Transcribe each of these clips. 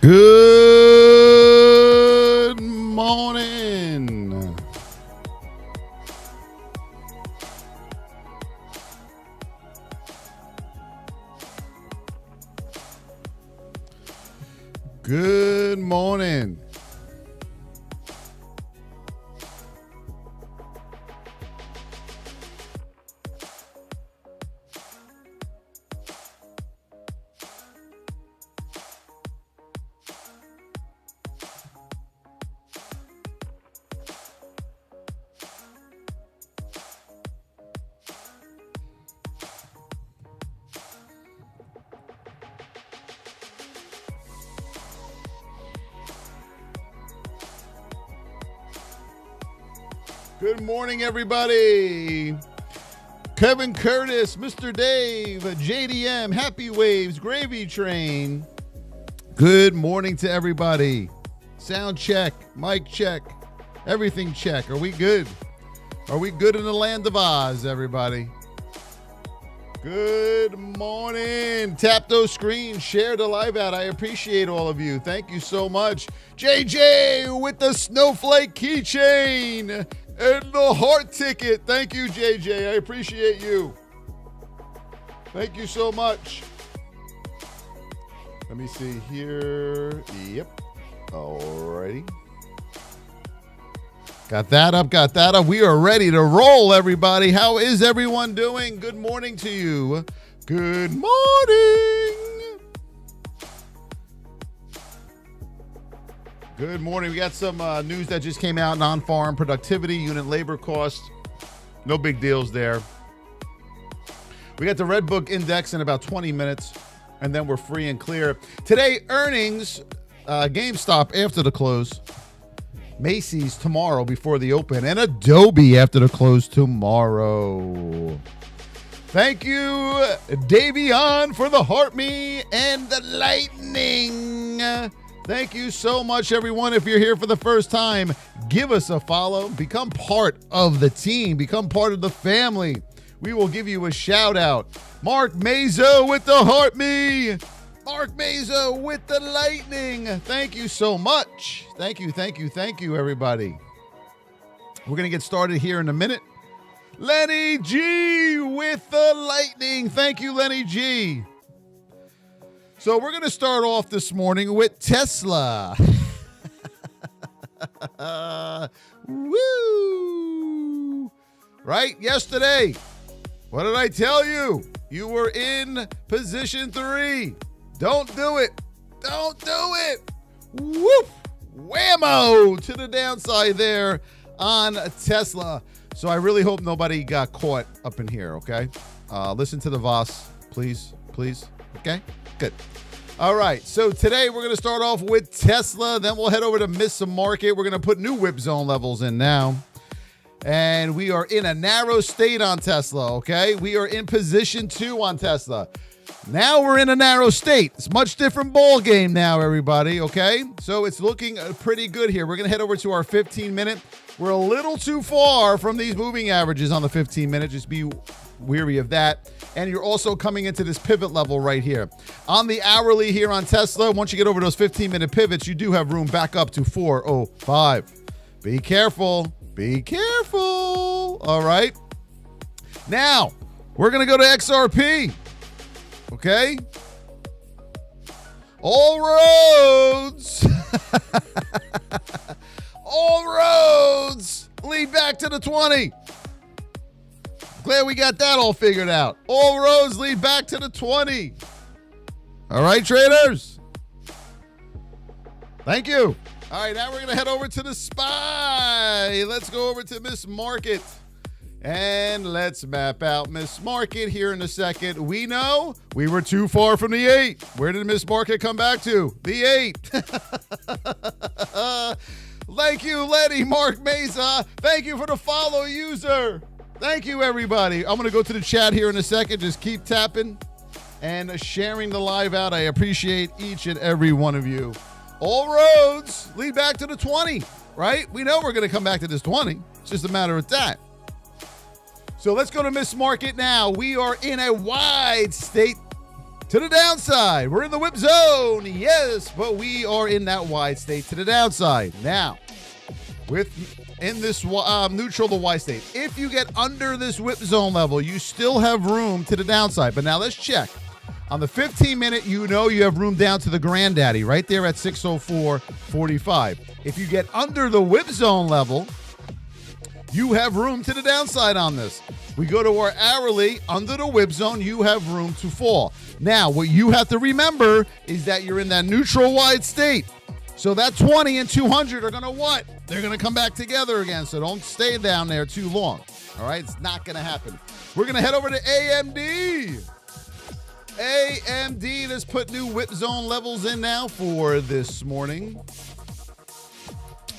Good morning. Good morning. Good morning, everybody. Kevin Curtis, Mr. Dave, JDM, Happy Waves, Gravy Train. Good morning to everybody. Sound check, mic check, everything check. Are we good? Are we good in the land of Oz, everybody? Good morning. Tap those screens, share the live out. I appreciate all of you. Thank you so much. JJ with the snowflake keychain and the heart ticket. Thank you, JJ. I appreciate you. Thank you so much. Let me see here. Yep. Alrighty. Got that up, got that up. We are ready to roll, everybody. How is everyone doing? Good morning to you. Good morning. Good morning. We got some news that just came out. Non-farm productivity, unit labor cost. No big deals there. We got the Red Book Index in about 20 minutes, and then we're free and clear. Today, earnings, Gamestop after the close. Macy's tomorrow before the open, and Adobe after the close tomorrow. Thank you, Davion, for the heart me and the lightning. Thank you so much, everyone. If you're here for the first time, give us a follow. Become part of the team. Become part of the family. We will give you a shout out. Mark Mazo with the heart me. Mark Mazo with the lightning. Thank you so much. Thank you, thank you, thank you, everybody. We're going to get started here in a minute. Lenny G with the lightning. Thank you, Lenny G. So we're going to start off this morning with Tesla. Woo! Right? Yesterday, what did I tell you? You were in position 3. Don't do it. Don't do it. Woof. Whammo to the downside there on Tesla. So I really hope nobody got caught up in here, okay? Listen to the Voss, please, please. Okay? Good. All right. So today we're going to start off with Tesla. Then we'll head over to Miss Market. We're going to put new whip zone levels in now. And we are in a narrow state on Tesla, okay? We are in position 2 on Tesla. Now we're in a narrow state. It's a much different ball game now, everybody, okay? So it's looking pretty good here. We're going to head over to our 15-minute. We're a little too far from these moving averages on the 15-minute. Just be weary of that. And you're also coming into this pivot level right here. On the hourly here on Tesla, once you get over those 15-minute pivots, you do have room back up to 405. Be careful. Be careful. All right. Now, we're going to go to XRP. Okay. All roads. All roads lead back to the 20. Glad we got that all figured out. All roads lead back to the 20. All right, traders. Thank you. All right, now we're going to head over to the SPY. Let's go over to Miss Market. And let's map out Miss Market here in a second. We know we were too far from the 8. Where did Miss Market come back to? The 8. Thank you, Letty, Mark Mesa. Thank you for the follow, user. Thank you, everybody. I'm going to go to the chat here in a second. Just keep tapping and sharing the live out. I appreciate each and every one of you. All roads lead back to the 20, right? We know we're going to come back to this 20. It's just a matter of time. So let's go to Miss Market now. We are in a wide state to the downside. We're in the whip zone, yes, but we are in that wide state to the downside. Now, in this neutral to wide state, if you get under this whip zone level, you still have room to the downside. But now let's check. On the 15-minute, you know you have room down to the granddaddy right there at 604.45. If you get under the whip zone level, you have room to the downside on this. We go to our hourly, under the whip zone, you have room to fall. Now, what you have to remember is that you're in that neutral wide state. So that 20 and 200 are going to what? They're going to come back together again, so don't stay down there too long. All right? It's not going to happen. We're going to head over to AMD. AMD, let's put new whip zone levels in now for this morning.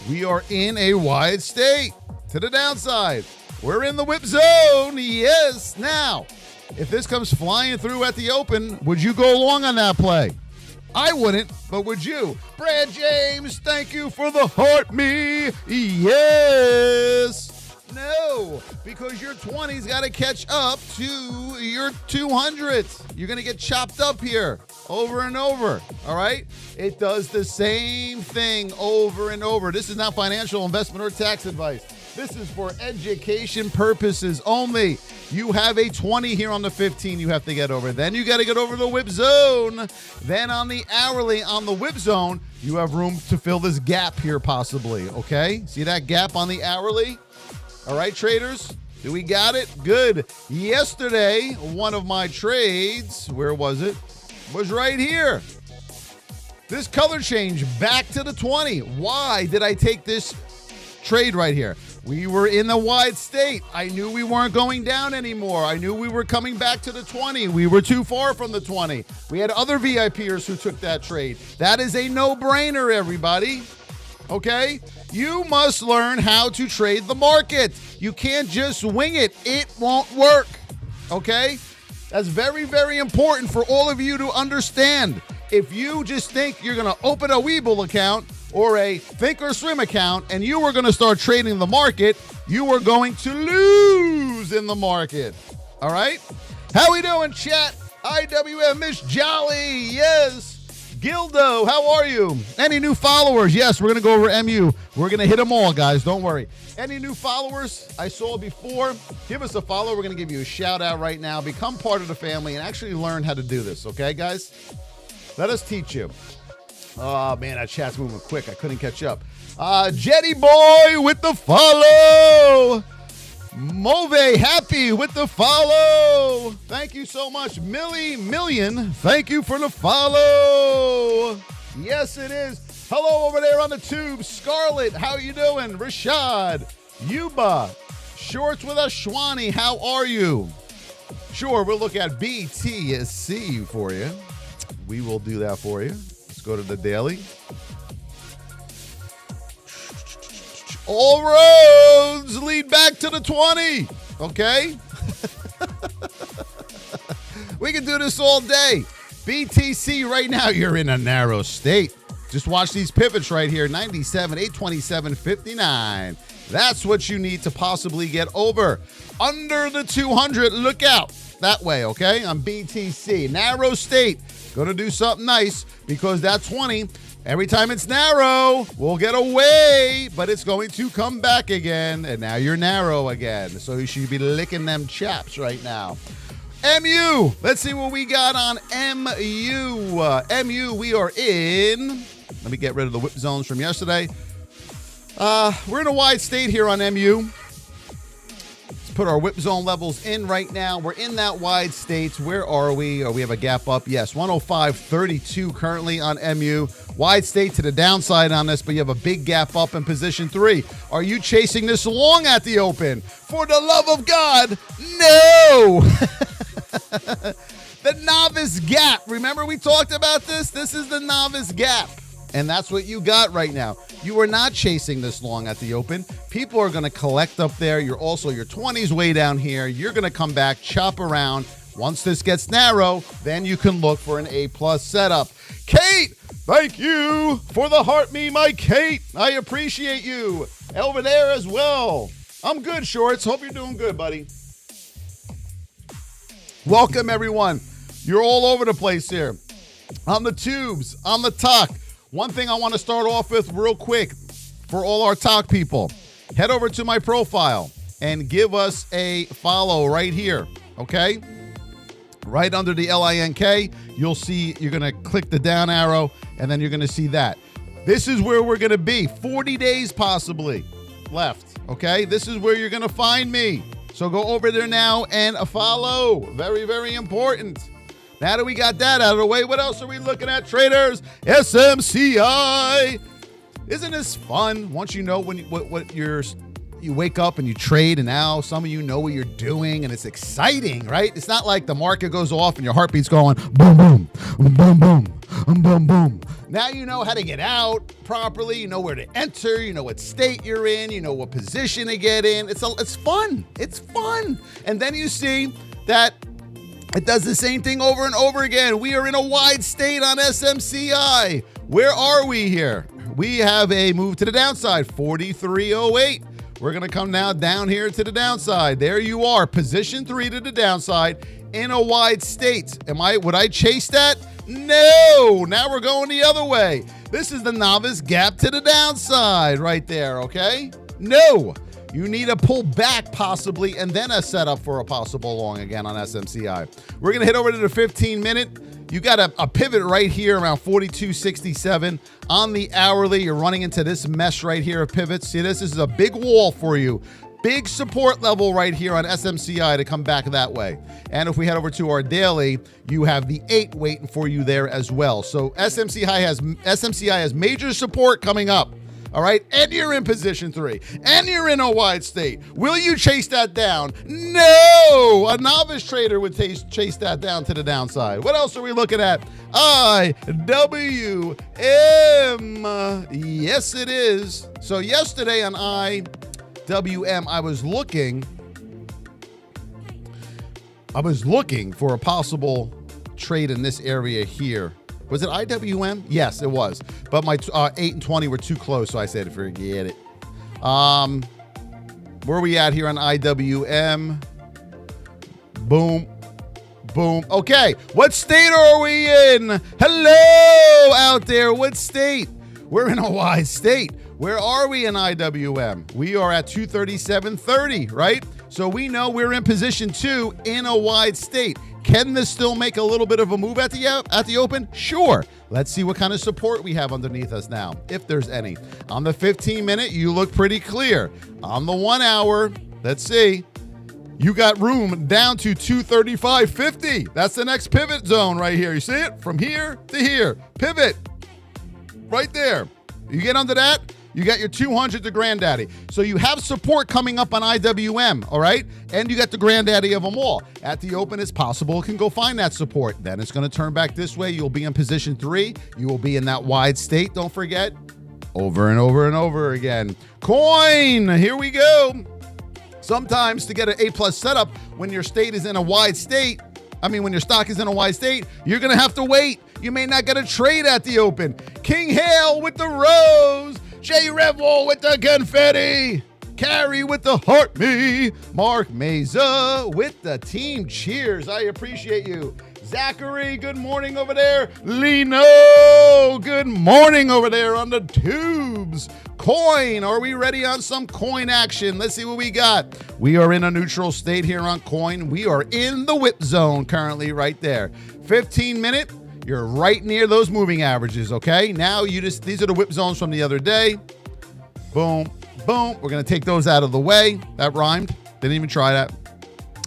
We are in a wide state to the downside. We're in the whip zone, yes. Now, if this comes flying through at the open, would you go long on that play? I wouldn't, but would you? Brad James, thank you for the heart me. Yes. No, because your 20's got to catch up to your 200s. You're going to get chopped up here over and over, all right? It does the same thing over and over. This is not financial investment or tax advice. This is for education purposes only. You have a 20 here on the 15 you have to get over. Then you got to get over the whip zone. Then on the hourly, on the whip zone, you have room to fill this gap here possibly, okay? See that gap on the hourly? All right, traders, do we got it? Good. Yesterday, one of my trades, where was it? Was right here. This color change back to the 20. Why did I take this trade right here? We were in the wide state. I knew we weren't going down anymore. I knew we were coming back to the 20. We were too far from the 20. We had other VIPers who took that trade. That is a no-brainer, everybody. Okay? You must learn how to trade the market. You can't just wing it. It won't work. Okay? That's very, very important for all of you to understand. If you just think you're going to open a Webull account or a Thinkorswim account and you are going to start trading the market, you are going to lose in the market. All right? How we doing, chat? IWM Miss Jolly. Yes. Gildo, how are you? Any new followers? Yes, we're going to go over MU. We're going to hit them all, guys. Don't worry. Any new followers I saw before? Give us a follow. We're going to give you a shout out right now. Become part of the family and actually learn how to do this. Okay, guys? Let us teach you. Oh, man, that chat's moving quick. I couldn't catch up. Jetty Boy with the follow. Move Happy with the follow. Thank you so much. Millie Million, thank you for the follow. Yes, it is. Hello over there on the tube. Scarlett, how you doing? Rashad, Yuba, Shorts with a Shwani, how are you? Sure, we'll look at BTSC for you. We will do that for you. Let's go to the daily. All roads lead back to the 20, okay? We can do this all day. BTC right now, you're in a narrow state. Just watch these pivots right here, 97, 827, 59. That's what you need to possibly get over. Under the 200, look out that way, okay? On BTC, narrow state. Gonna do something nice because that 20, every time it's narrow, we'll get away, but it's going to come back again, and now you're narrow again. So you should be licking them chaps right now. MU, let's see what we got on MU. MU, we are in. Let me get rid of the whip zones from yesterday. We're in a wide state here on MU. Let's put our whip zone levels in right now. We're in that wide state. Where are we? Oh, we have a gap up. Yes, 105.32 currently on MU. Wide state to the downside on this, but you have a big gap up in position 3. Are you chasing this long at the open? For the love of God, no! The novice gap. Remember we talked about this? This is the novice gap. And that's what you got right now. You are not chasing this long at the open. People are going to collect up there. You're also your 20s way down here. You're going to come back, chop around. Once this gets narrow, then you can look for an A+ setup. Kate, thank you for the heart me, my Kate. I appreciate you. Over there as well. I'm good, Shorts. Hope you're doing good, buddy. Welcome, everyone. You're all over the place here. On the tubes, on the talk. One thing I want to start off with real quick for all our talk people. Head over to my profile and give us a follow right here, okay? Right under the LINK, you'll see, you're going to click the down arrow, and then you're going to see that. This is where we're going to be. 40 days possibly left, okay? This is where you're going to find me. So go over there now and follow. Very, very important. Now that we got that out of the way, what else are we looking at, traders? SMCI. Isn't this fun? Once you know what you wake up and you trade, and now some of you know what you're doing, and it's exciting, right? It's not like the market goes off and your heartbeat's going boom, boom, boom, boom, boom, boom. Now you know how to get out properly. You know where to enter. You know what state you're in. You know what position to get in. It's fun. It's fun. And then you see that it does the same thing over and over again. We are in a wide state on SMCI. Where are we here? We have a move to the downside, 43.08. We're going to come now down here to the downside. There you are, position 3 to the downside in a wide state. Would I chase that? No. Now we're going the other way. This is the novice gap to the downside right there, okay? No. You need to pull back possibly and then a setup for a possible long again on SMCI. We're going to hit over to the 15-minute. You got a pivot right here around 42.67 on the hourly. You're running into this mesh right here of pivots. See, this is a big wall for you. Big support level right here on SMCI to come back that way. And if we head over to our daily, you have the 8 waiting for you there as well. So SMCI has major support coming up. All right, and you're in position 3, and you're in a wide state. Will you chase that down? No! A novice trader would chase that down to the downside. What else are we looking at? IWM. Yes, it is. So yesterday on IWM, I was looking for a possible trade in this area here. Was it IWM? Yes, it was. But my 8 and 20 were too close, so I said forget it. Where are we at here on IWM? Boom. Boom. Okay, what state are we in? Hello out there. What state? We're in a wide state. Where are we in IWM? We are at 237.30, right? So we know we're in position 2 in a wide state. Can this still make a little bit of a move at the open? Sure. Let's see what kind of support we have underneath us now, if there's any. On the 15-minute, you look pretty clear. On the 1 hour, let's see. You got room down to 235.50. That's the next pivot zone right here. You see it? From here to here. Pivot. Right there. You get under that, you got your 200 to granddaddy. So you have support coming up on IWM, all right? And you got the granddaddy of them all. At the open, it's possible it can go find that support. Then it's going to turn back this way. You'll be in position 3. You will be in that wide state, don't forget. Over and over and over again. Coin, here we go. Sometimes to get an A+ setup when your state is in a wide state, when your stock is in a wide state, you're going to have to wait. You may not get a trade at the open. King Hale with the rose. Jay Revel with the confetti. Carrie with the heart me. Mark Meza with the team cheers. I appreciate you. Zachary, good morning over there. Lino, good morning over there on the tubes. Coin, are we ready on some coin action? Let's see what we got. We are in a neutral state here on coin. We are in the whip zone currently right there. 15-minute. You're right near those moving averages, okay? Now these are the whip zones from the other day. Boom, boom. We're going to take those out of the way. That rhymed. Didn't even try that.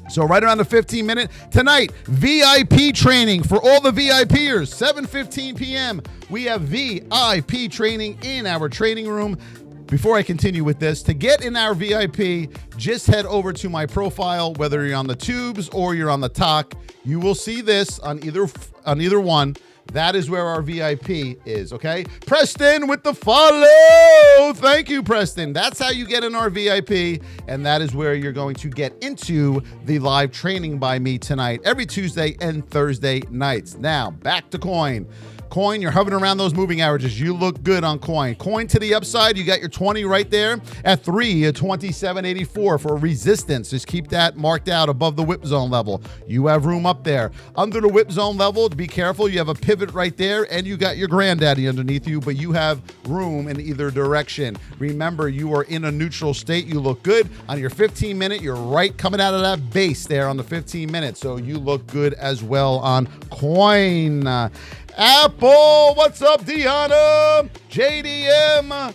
So right around the 15-minute. Tonight, VIP training for all the VIPers. 7:15 p.m. We have VIP training in our training room. Before I continue with this, to get in our VIP, just head over to my profile, whether you're on the tubes or you're on the talk. You will see this on either one. That is where our VIP is, okay? Preston with the follow. Thank you, Preston. That's how you get in our VIP, and that is where you're going to get into the live training by me tonight, every Tuesday and Thursday nights. Now, back to coin. Coin, you're hovering around those moving averages. You look good on Coin. Coin to the upside, you got your 20 right there at 327.84 for resistance. Just keep that marked out above the whip zone level. You have room up there. Under the whip zone level, be careful. You have a pivot right there, and you got your granddaddy underneath you, but you have room in either direction. Remember, you are in a neutral state. You look good. On your 15-minute, you're right coming out of that base there on the 15-minute, so you look good as well on Coin. Apple, what's up, Deanna? JDM,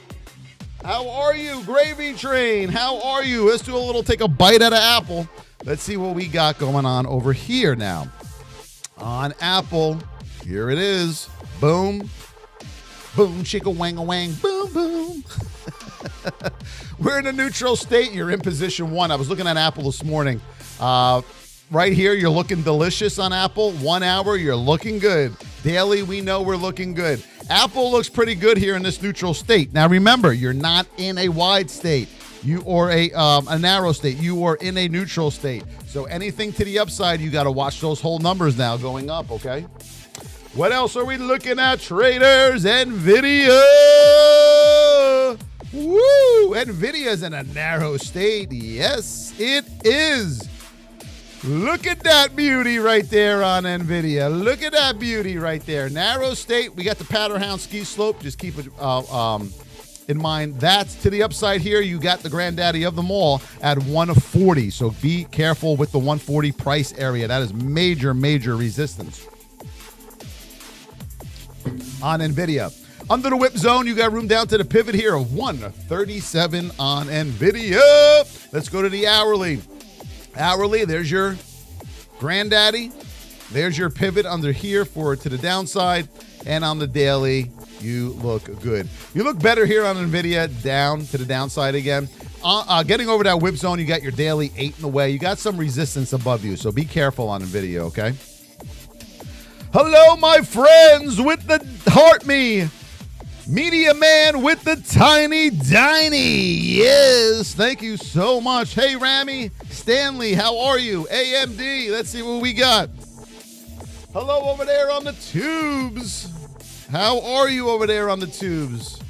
how are you? Gravy Train, how are you? Let's do a little, take a bite out of Apple. Let's see what we got going on over here now. On Apple, here it is. Boom. Boom, chicka wang a wang, boom, boom. We're in a neutral state. You're in position 1. I was looking at Apple this morning. Right here, you're looking delicious on Apple. 1 hour, you're looking good. Daily, we know we're looking good. Apple looks pretty good here in this neutral state. Now, remember, you're not in a wide state. You or a narrow state. You are in a neutral state. So anything to the upside, you got to watch those whole numbers now going up, okay? What else are we looking at, traders? Nvidia. Woo! Nvidia's in a narrow state. Yes, it is. Look at that beauty right there on Nvidia. Look at that beauty right there. Narrow state. We got the Powderhound ski slope. Just keep it in mind. That's to the upside here. You got the granddaddy of them all at 140. So be careful with the 140 price area. That is major, major resistance on Nvidia. Under the whip zone, you got room down to the pivot here of 137 on Nvidia. Let's go to the hourly. Hourly, there's your granddaddy. There's your pivot under here for to the downside. And on the daily, you look good. You look better here on Nvidia, down to the downside again. Getting over that whip zone, you got your daily 8 in the way. You got some resistance above you, so be careful on Nvidia, okay? Hello, my friends with the heart me. Media man with the tiny diny. Yes, thank you so much. Hey, Rami, Stanley, how are you? AMD, let's see what we got. Hello over there on the tubes. How are you over there on the tubes?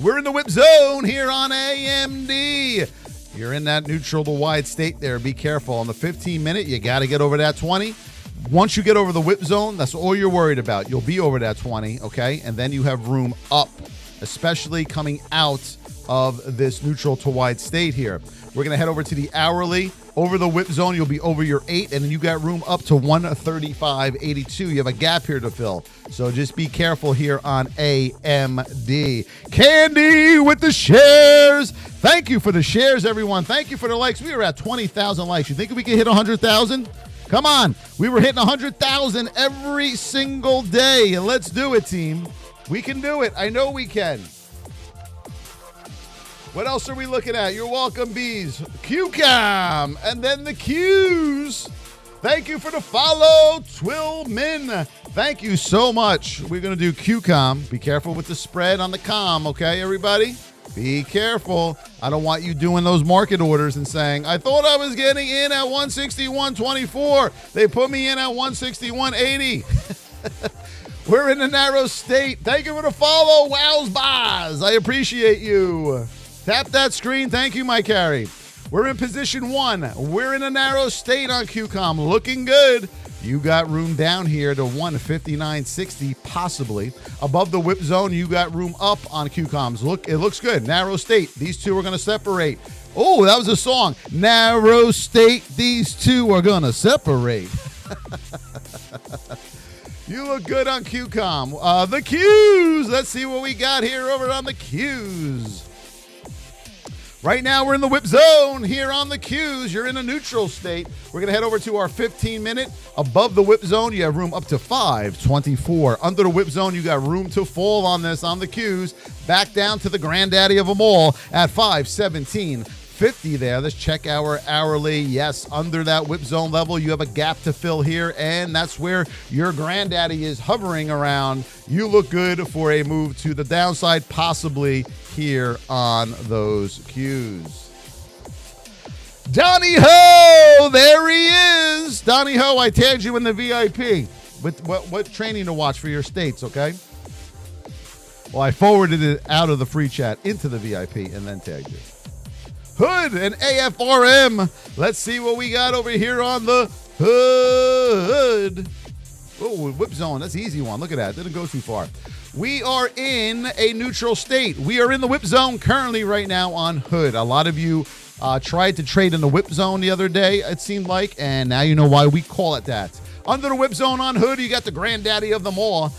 We're in the whip zone here on AMD. You're in that neutral to wide state there. Be careful. On the 15-minute, you got to get over that 20. Once you get over the whip zone, that's all you're worried about. You'll be over that 20, okay? And then you have room up, especially coming out of this neutral to wide state here. We're going to head over to the hourly. Over the whip zone, you'll be over your 8, and then you got room up to 135.82. You have a gap here to fill. So just be careful here on AMD. Candy with the shares. Thank you for the shares, everyone. Thank you for the likes. We are at 20,000 likes. You think we can hit 100,000? Come on. We were hitting 100,000 every single day. Let's do it, team. We can do it. I know we can. What else are we looking at? You're welcome, bees. Qcom. And then the Qs. Thank you for the follow, Twillmin. Thank you so much. We're going to do Qcom. Be careful with the spread on the com, okay, everybody? Be careful. I don't want you doing those market orders and saying, I thought I was getting in at 161.24. They put me in at 161.80. We're in a narrow state. Thank you for the follow, Wows Boz. I appreciate you. Tap that screen. Thank you, my carry. We're in position 1. We're in a narrow state on Qcom. Looking good. You got room down here to 159.60, possibly. Above the whip zone, you got room up on Qcoms. Look, it looks good. Narrow state. These two are going to separate. Oh, that was a song. Narrow state. These two are going to separate. You look good on Qcom. The Qs. Let's see what we got here over on the Qs. Right now, we're in the whip zone here on the Qs. You're in a neutral state. We're going to head over to our 15-minute. Above the whip zone, you have room up to 524. Under the whip zone, you got room to fall on this on the Qs. Back down to the granddaddy of them all at 517.50 there. Let's check our hourly. Yes, under that whip zone level, you have a gap to fill here, and that's where your granddaddy is hovering around. You look good for a move to the downside, possibly here on those Qs. Donnie Ho, there he is. Donnie Ho, I tagged you in the VIP. what training to watch for your states, okay? Well, I forwarded it out of the free chat into the VIP and then tagged you. Hood and AFRM. Let's see what we got over here on the hood. Oh, whip zone. That's an easy one. Look at that. Didn't go too far. We are in a neutral state. We are in the whip zone currently right now on hood. A lot of you tried to trade in the whip zone the other day, it seemed like, and now you know why we call it that. Under the whip zone on hood, you got the granddaddy of them all.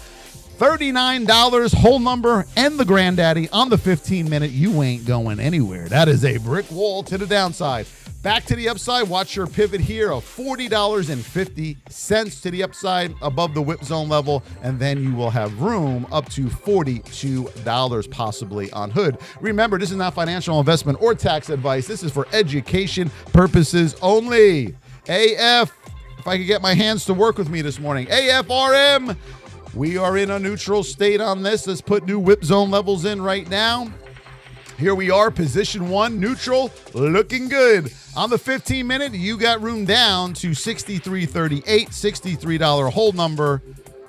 $39 whole number and the granddaddy on the 15-minute. You ain't going anywhere. That is a brick wall to the downside. Back to the upside, watch your pivot here of $40.50 to the upside above the whip zone level, and then you will have room up to $42 possibly on hood. Remember, this is not financial investment or tax advice. This is for education purposes only. AF, if I could get my hands to work with me this morning. AFRM, we are in a neutral state on this. Let's put new whip zone levels in right now. Here we are, position 1, neutral, looking good. On the 15-minute, you got room down to $63.38, $63 hold number.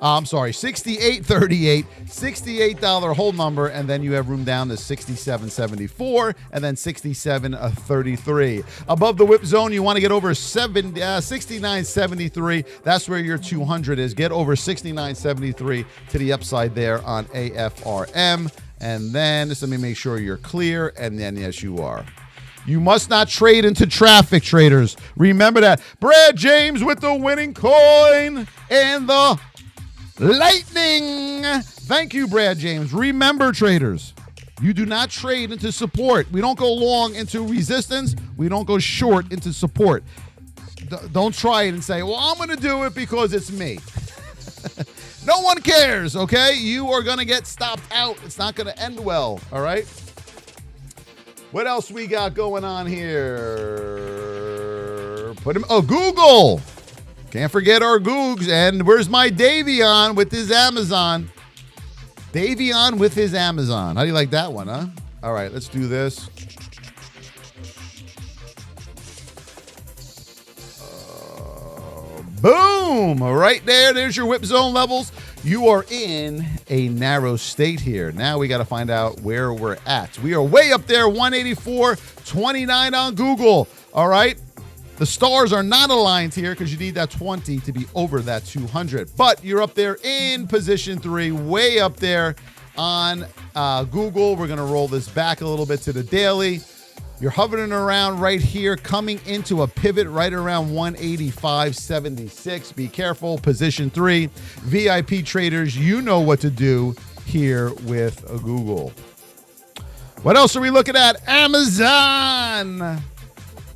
$68.38, $68 hold number, and then you have room down to $67.74, and then $67.33. Above the whip zone, you want to get over $69.73. That's where your 200 is. Get over $69.73 to the upside there on AFRM. And then, just let me make sure you're clear, and then yes, you are. You must not trade into traffic, traders. Remember that. Brad James with the winning coin and the lightning. Thank you, Brad James. Remember, traders, you do not trade into support. We don't go long into resistance. We don't go short into support. Don't try it and say, well, I'm going to do it because it's me. No one cares, okay? You are going to get stopped out. It's not going to end well, all right? What else we got going on here? Google. Can't forget our Googs. And where's my Davion with his Amazon? Davion with his Amazon. How do you like that one, huh? All right, let's do this. Boom! Right there. There's your whip zone levels. You are in a narrow state here. Now we got to find out where we're at. We are way up there, 184.29 on Google. All right. The stars are not aligned here because you need that 20 to be over that 200. But you're up there in position 3, way up there on Google. We're going to roll this back a little bit to the daily. You're hovering around right here, coming into a pivot right around 185.76. Be careful. Position 3. VIP traders, you know what to do here with Google. What else are we looking at? Amazon.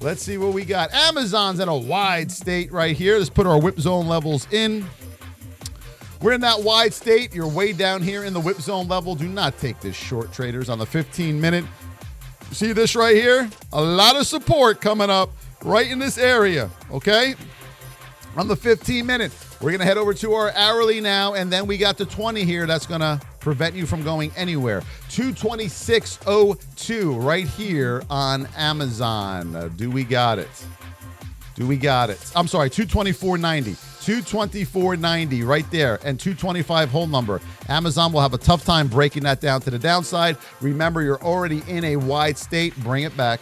Let's see what we got. Amazon's in a wide state right here. Let's put our whip zone levels in. We're in that wide state. You're way down here in the whip zone level. Do not take this short, traders, on the 15-minute. See this right here? A lot of support coming up right in this area, okay? On the 15-minute. We're going to head over to our hourly now, and then we got the 20 here. That's going to prevent you from going anywhere. 226.02 right here on Amazon. Do we got it? Do we got it? I'm sorry, 224.90. 224.90 right there, and 225 whole number. Amazon will have a tough time breaking that down to the downside. Remember, you're already in a wide state. Bring it back.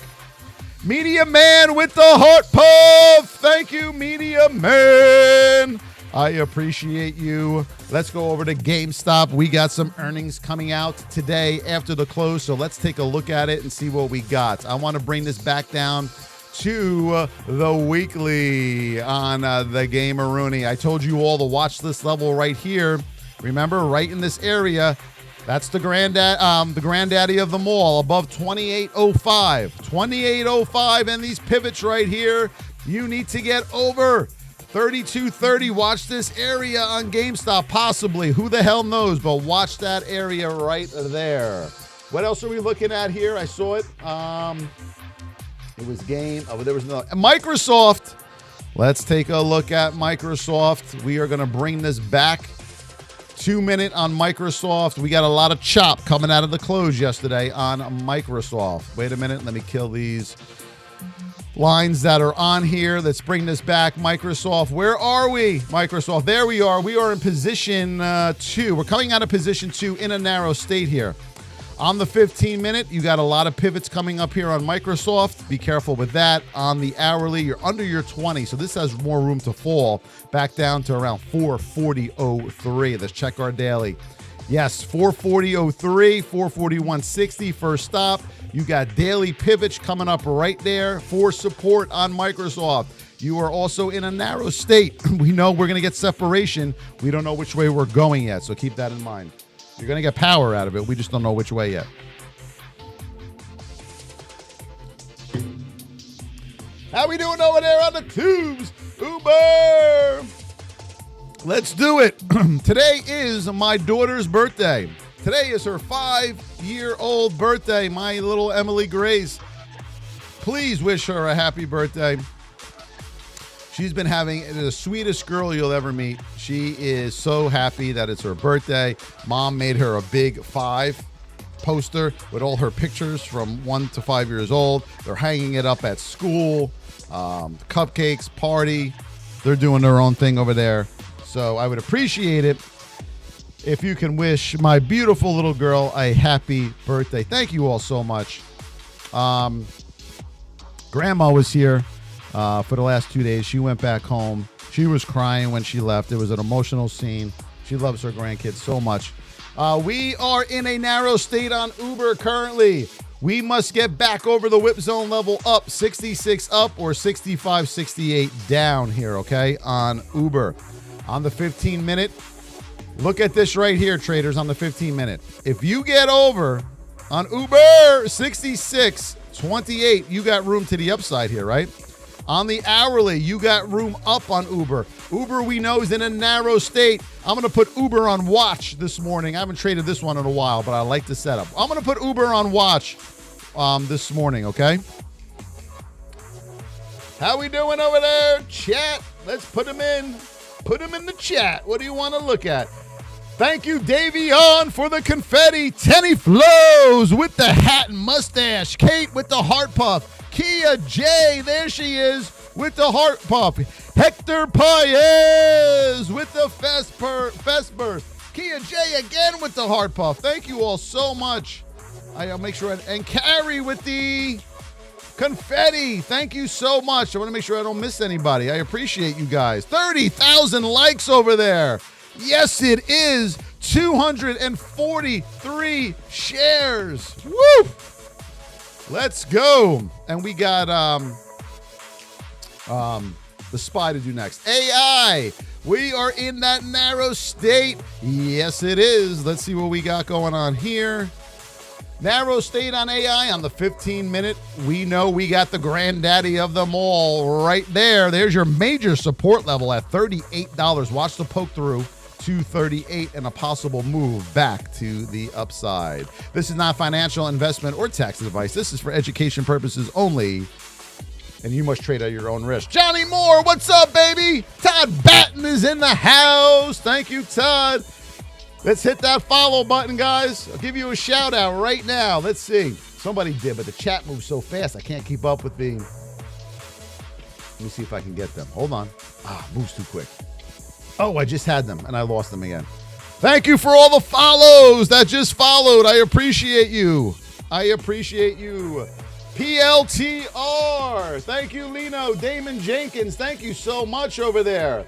Media Man with the heart puff. Thank you, Media Man. I appreciate you. Let's go over to GameStop. We got some earnings coming out today after the close, so let's take a look at it and see what we got. I want to bring this back down to the weekly on the Gameroonie. I told you all to watch this level right here. Remember, right in this area, that's the granddaddy of them all, above 28.05. 28.05, and these pivots right here, you need to get over 32.30. Watch this area on GameStop, possibly. Who the hell knows, but watch that area right there. What else are we looking at here? I saw it. It was game. Oh, there was another. Microsoft. Let's take a look at Microsoft. We are going to bring this back. 2-minute on Microsoft. We got a lot of chop coming out of the close yesterday on Microsoft. Wait a minute. Let me kill these lines that are on here. Let's bring this back. Microsoft, where are we? Microsoft, there we are. We are in position 2. We're coming out of position 2 in a narrow state here. On the 15-minute, you got a lot of pivots coming up here on Microsoft. Be careful with that. On the hourly, you're under your 20, so this has more room to fall back down to around 440.03. Let's check our daily. Yes, 440.03, 441.60 first stop. You got daily pivots coming up right there for support on Microsoft. You are also in a narrow state. We know we're going to get separation. We don't know which way we're going yet, so keep that in mind. You're going to get power out of it. We just don't know which way yet. How we doing over there on the tubes? Uber! Let's do it. Today is my daughter's birthday. Today is her 5-year-old birthday, my little Emily Grace. Please wish her a happy birthday. She's been having the sweetest girl you'll ever meet. She is so happy that it's her birthday. Mom made her a big 5 poster with all her pictures from 1 to 5 years old. They're hanging it up at school, cupcakes, party. They're doing their own thing over there. So I would appreciate it if you can wish my beautiful little girl a happy birthday. Thank you all so much. Grandma was here for the last 2 days. She went back home. She was crying when she left. It was an emotional scene. She loves her grandkids so much. We are in a narrow state on Uber currently. We must get back over the whip zone level up, 66 up or 65, 68 down here, okay, on Uber. On the 15-minute, look at this right here, traders, on the 15-minute. If you get over on Uber 66.28, you got room to the upside here, right? On the hourly, you got room up on Uber. Uber, we know, is in a narrow state. I'm going to put Uber on watch this morning. I haven't traded this one in a while, but I like the setup. I'm going to put Uber on watch this morning, okay? How we doing over there? Chat. Let's put them in. Put them in the chat. What do you want to look at? Thank you, Davion, for the confetti. Tenny Flows with the hat and mustache. Kate with the heart puff. Kia J, there she is, with the heart puff. Hector Paez with the Fesper. Kia J again with the heart puff. Thank you all so much. I'll make sure, and Carrie with the confetti. Thank you so much. I want to make sure I don't miss anybody. I appreciate you guys. 30,000 likes over there. Yes, it is. 243 shares. Woo! Let's go. And we got the SPY to do next. AI. We are in that narrow state. Yes, it is. Let's see what we got going on here. Narrow state on AI on the 15-minute. We know we got the granddaddy of them all right there. There's your major support level at $38. Watch the poke through to 38 and a possible move back to the upside. This is not financial, investment, or tax advice. This is for education purposes only, and you must trade at your own risk. Johnny Moore, what's up, baby? Todd Batten is in the house. Thank you, Todd. Let's hit that follow button, guys. I'll give you a shout out right now. Let's see. Somebody did, but the chat moves so fast I can't keep up with the... Let me see if I can get them. Hold on. Moves too quick. Oh, I just had them, and I lost them again. Thank you for all the follows that just followed. I appreciate you. I appreciate you. PLTR. Thank you, Lino. Damon Jenkins. Thank you so much over there.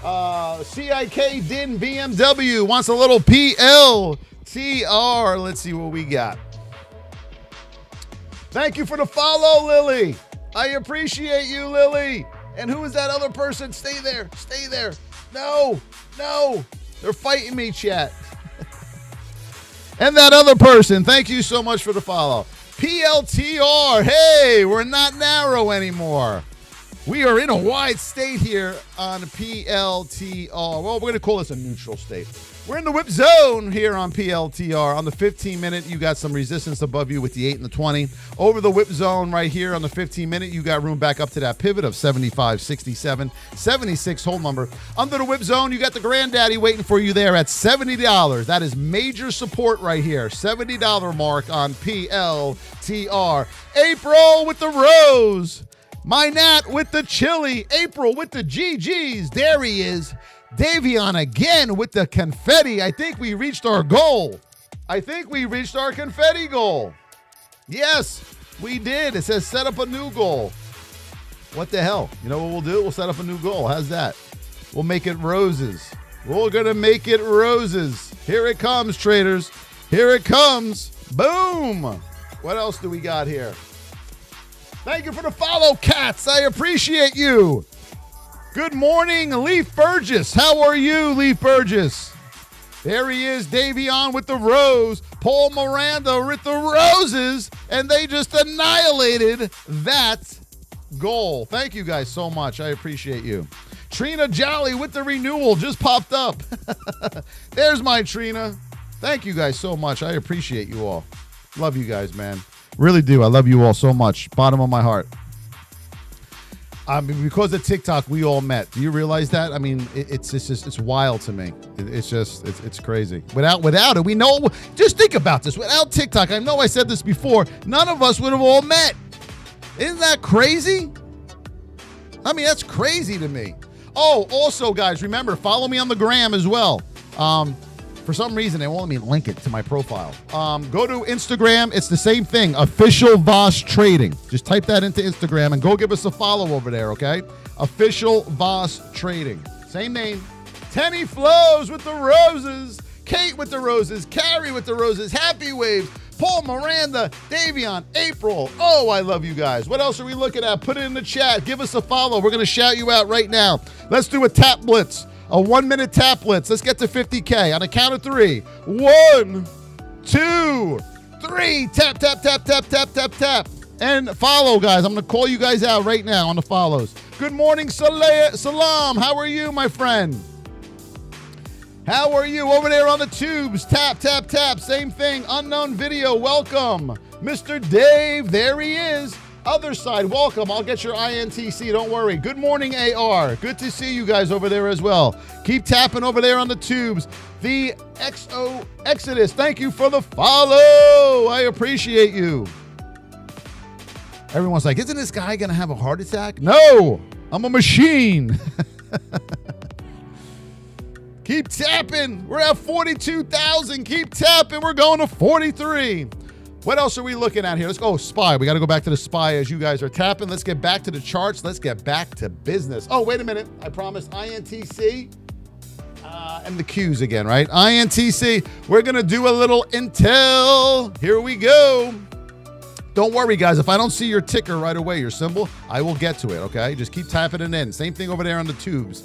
CIK Din BMW wants a little PLTR. Let's see what we got. Thank you for the follow, Lily. I appreciate you, Lily. And who is that other person? Stay there. Stay there. No. They're fighting me, chat. And that other person, thank you so much for the follow. PLTR. Hey, we're not narrow anymore. We are in a wide state here on PLTR. Well, we're going to call this a neutral state. We're in the whip zone here on PLTR. On the 15-minute, you got some resistance above you with the 8 and the 20. Over the whip zone right here on the 15-minute, you got room back up to that pivot of 75, 67, 76 hold number. Under the whip zone, you got the granddaddy waiting for you there at $70. That is major support right here. $70 mark on PLTR. April with the rose. My Nat with the chili. April with the GGs. There he is. Davion again with the confetti. I think we reached our goal. I think we reached our confetti goal. Yes, we did. It says set up a new goal. What the hell? You know what we'll do? We'll set up a new goal. How's that? We'll make it roses. We're going to make it roses. Here it comes, traders. Here it comes. Boom. What else do we got here? Thank you for the follow, cats. I appreciate you. Good morning, Leaf Burgess. How are you, Leaf Burgess? There he is, Davion with the rose. Paul Miranda with the roses. And they just annihilated that goal. Thank you guys so much. I appreciate you. Trina Jolly with the renewal just popped up. There's my Trina. Thank you guys so much. I appreciate you all. Love you guys, man. Really do. I love you all so much. Bottom of my heart. I mean, because of TikTok, we all met. Do you realize that? I mean, it's wild to me. It's crazy. Without it, we know. Just think about this. Without TikTok, I know I said this before. None of us would have all met. Isn't that crazy? I mean, that's crazy to me. Oh, also, guys, remember, follow me on the gram as well. For some reason, they won't let me link it to my profile. Go to Instagram. It's the same thing. Official Voss Trading. Just type that into Instagram and go give us a follow over there, okay? Official Voss Trading. Same name. Tenny Flows with the roses. Kate with the roses. Carrie with the roses. Happy Waves. Paul Miranda. Davion. April. Oh, I love you guys. What else are we looking at? Put it in the chat. Give us a follow. We're going to shout you out right now. Let's do a tap blitz. A 1-minute tap blitz. Let's get to 50K on a count of 3. 1, 2, 3. Tap, tap, tap, tap, tap, tap, tap. And follow, guys. I'm going to call you guys out right now on the follows. Good morning, Salam. How are you, my friend? How are you over there on the tubes? Tap, tap, tap. Same thing. Unknown video. Welcome. Mr. Dave. There he is. Other side, welcome. I'll get your INTC. Don't worry. Good morning, AR. Good to see you guys over there as well. Keep tapping over there on the tubes. The XO Exodus. Thank you for the follow. I appreciate you. Everyone's like, isn't this guy going to have a heart attack? No, I'm a machine. Keep tapping. We're at 42,000. Keep tapping. We're going to 43. What else are we looking at here? Let's go SPY. We got to go back to the SPY as you guys are tapping. Let's get back to the charts. Let's get back to business. Oh, wait a minute. I promised INTC and the Qs again, right? INTC. We're going to do a little intel. Here we go. Don't worry, guys. If I don't see your ticker right away, your symbol, I will get to it, okay? Just keep tapping it in. Same thing over there on the tubes.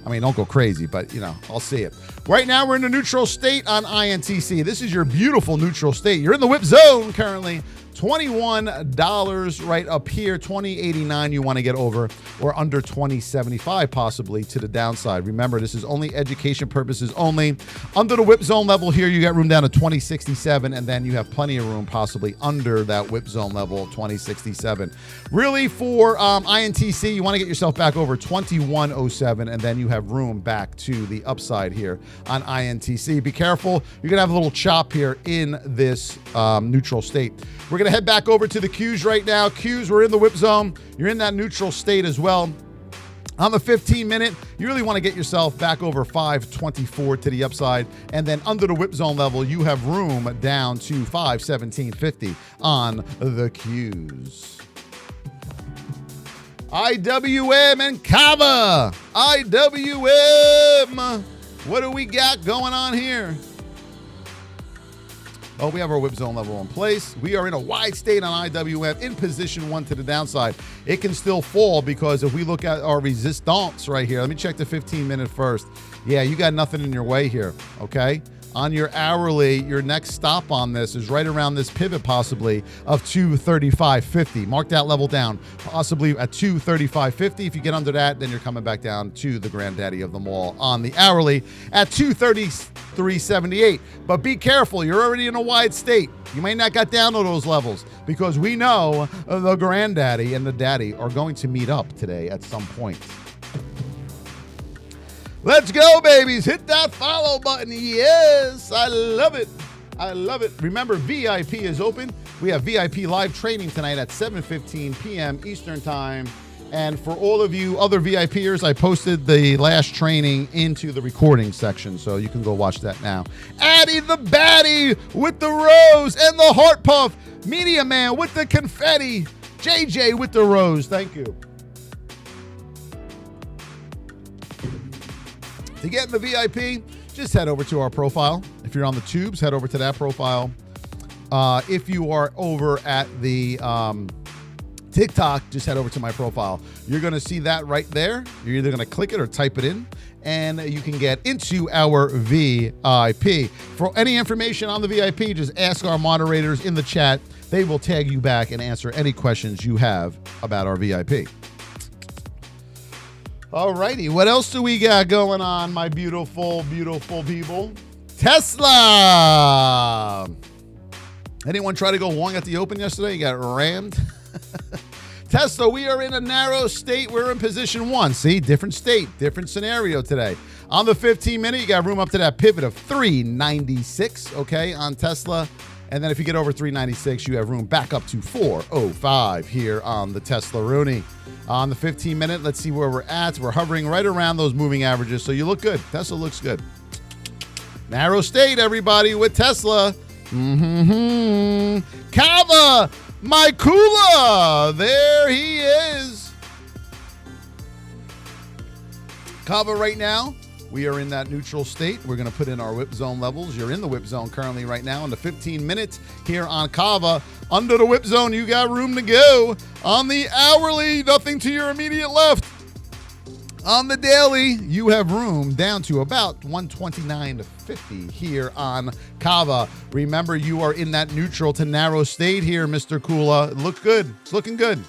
I mean, don't go crazy, but, you know, I'll see it. Right now, we're in a neutral state on INTC. This is your beautiful neutral state. You're in the whip zone currently. $21 right up here. $20.89 you want to get over, or under $20.75 possibly to the downside. Remember, this is only education purposes only. Under the whip zone level here, you got room down to $20.67, and then you have plenty of room possibly under that whip zone level, $20.67. Really, for INTC, you want to get yourself back over $21.07, and then you have room back to the upside here on INTC. Be careful. You're going to have a little chop here in this neutral state. We're going to head back over to the Qs right now. Qs, we're in the whip zone. You're in that neutral state as well. On the 15-minute, you really want to get yourself back over 524 to the upside. And then under the whip zone level, you have room down to 517.50 on the Qs. IWM and Cava. IWM. What do we got going on here? Oh, we have our whip zone level in place. We are in a wide state on IWM in position 1 to the downside. It can still fall because if we look at our resistance right here, let me check the 15-minute first. Yeah, you got nothing in your way here, okay? On your hourly, your next stop on this is right around this pivot possibly of 235.50. Mark that level down, possibly at 235.50. If you get under that, then you're coming back down to the granddaddy of them all on the hourly at 233.78. But be careful, you're already in a wide state. You may not get down to those levels because we know the granddaddy and the daddy are going to meet up today at some point. Let's go, babies. Hit that follow button. Yes, I love it. I love it. Remember, VIP is open. We have VIP live training tonight at 7:15 p.m. Eastern Time. And for all of you other VIPers, I posted the last training into the recording section, so you can go watch that now. Addy the Baddie with the rose and the heart puff. Media Man with the confetti. JJ with the rose. Thank you. To get in the VIP, just head over to our profile. If you're on the tubes, head over to that profile. If you are over at the TikTok, just head over to my profile. You're going to see that right there. You're either going to click it or type it in, and you can get into our VIP. For any information on the VIP, just ask our moderators in the chat. They will tag you back and answer any questions you have about our VIP. All righty, what else do we got going on, my beautiful, beautiful people? Tesla. Anyone try to go long at the open yesterday? You got rammed. Tesla, we are in a narrow state. We're in position 1. See, different state, different scenario today. On the 15-minute, you got room up to that pivot of 396, okay, on Tesla. And then if you get over 396, you have room back up to 405 here on the Tesla Rooney. On the 15-minute, let's see where we're at. We're hovering right around those moving averages, so you look good. Tesla looks good. Narrow state, everybody, with Tesla. Cava, my Kula. There he is. Cava right now. We are in that neutral state. We're going to put in our whip zone levels. You're in the whip zone currently right now in the 15 minutes here on Cava. Under the whip zone, you got room to go. On the hourly, nothing to your immediate left. On the daily, you have room down to about 129.50 here on Cava. Remember, you are in that neutral to narrow state here, Mr. Kula. Look good. It's looking good.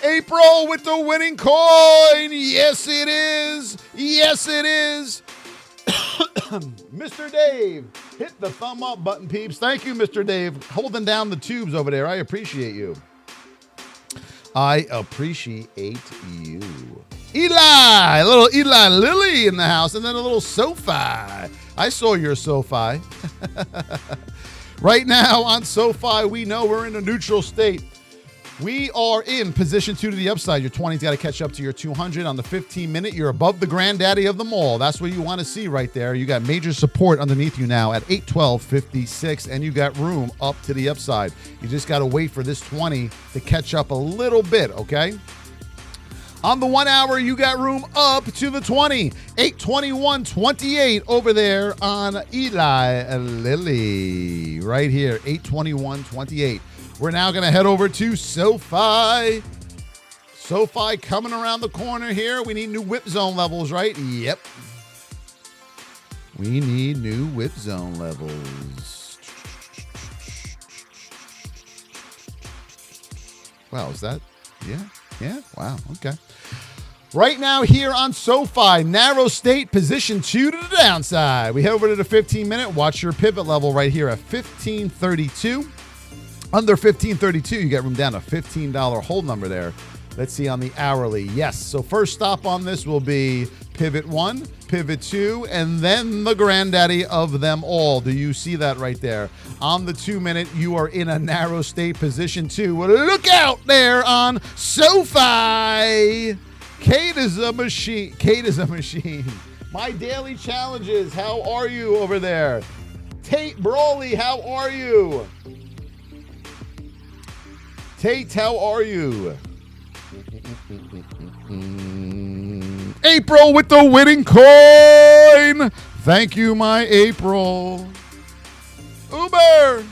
April with the winning coin. Yes, it is. Yes, it is. Mr. Dave, hit the thumb up button, peeps. Thank you, Mr. Dave, holding down the tubes over there. I appreciate you. I appreciate you. Eli, a little Eli Lilly in the house, and then a little Sofi. I saw your Sofi. Right now on Sofi, we know we're in a neutral state. We are in position 2 to the upside. Your 20's got to catch up to your 200 on the 15-minute. You're above the granddaddy of them all. That's what you want to see right there. You got major support underneath you now at 812.56, and you got room up to the upside. You just got to wait for this 20 to catch up a little bit, okay? On the 1 hour, you got room up to the 20. 821.28 over there on Eli Lilly. Right here, 821.28. We're now going to head over to Sofi. Sofi coming around the corner here. We need new whip zone levels, right? Yep. We need new whip zone levels. Wow, is that? Yeah? Yeah? Wow, okay. Right now here on Sofi, narrow state, position 2 to the downside. We head over to the 15-minute. Watch your pivot level right here at 1532. Under 1532, you got room down to $15 hold number there. Let's see on the hourly. Yes, so first stop on this will be pivot 1, pivot 2, and then the granddaddy of them all. Do you see that right there? On the 2-minute, you are in a narrow state, position 2. Well, look out there on Sofi. Kate is a machine. Kate is a machine. My daily challenges. How are you over there? Tate Brawley, how are you? Tate, how are you? April with the winning coin. Thank you, my April. Uber.